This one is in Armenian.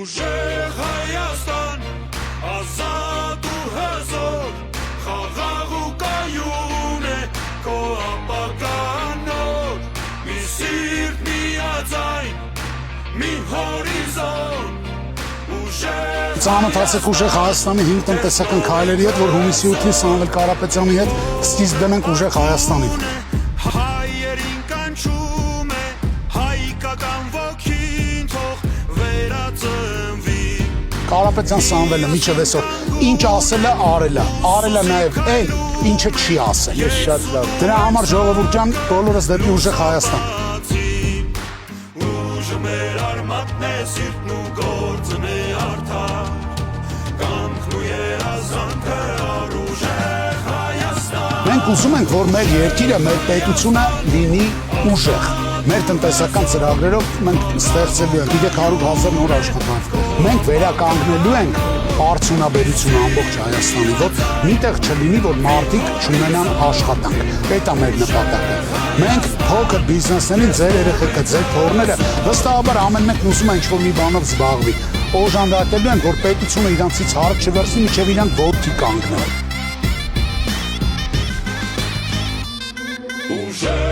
Ուժեղ Հայաստան, ազատ ու հզոր, խաղաղ ու կայուն է քո ապագան, մի սիրտ, միաձայն, մի հորիզոն, ուժեղ Ծանոթացեք ուժեղ Հայաստանի 5 տնտեսական քայլերի հետ, որ հունիսի 8-ին Սամվել Կարապետյանի հետ սկիզբ դնենք ուժեղ Հայաստանին։ Հայերին կանչում է հայկական ոգին, թող վերածնվի։ Կարապետյան Սամվելը միջև այսօր ինչ ասել է, արել է նաև այն, ինչը չի ասել։ Ես շատ լավ։ Դրա համար ժողովուրդյան բոլորս դեպի ուժեղ Հայաստան։ Ուժը մեր արմատն է, սիրտն ու գործն է արդար, կամքն ու երազանքը առուժեղ Հայաստան։ Մենք ուզում ենք, որ մեր երկիրը, մեր պետությունը լինի ուժեղ։ Մեր տնտեսական ծրագրերով մենք ստեղծելու ենք 300,000 նոր աշխատանք։ Մենք վերականգնելու ենք արդյունաբերությունը ամբողջ Հայաստանի, որ միտեղ չլինի, որ մարդիկ չունենան աշխատանք։ Դա մեր նպատակը։ Մենք փոքր բիզնեսներին, ձեր երեխեքը, ձեր թոռները վստահաբար ամեն մեկն ուզում է ինչ-որ մի բանով զբաղվի։ Օժանդակելու են, որ պետությունը իրանցից հարկ չվերցնի, մինչև իրանք ոտքի կանգնեն։ Ուժեղ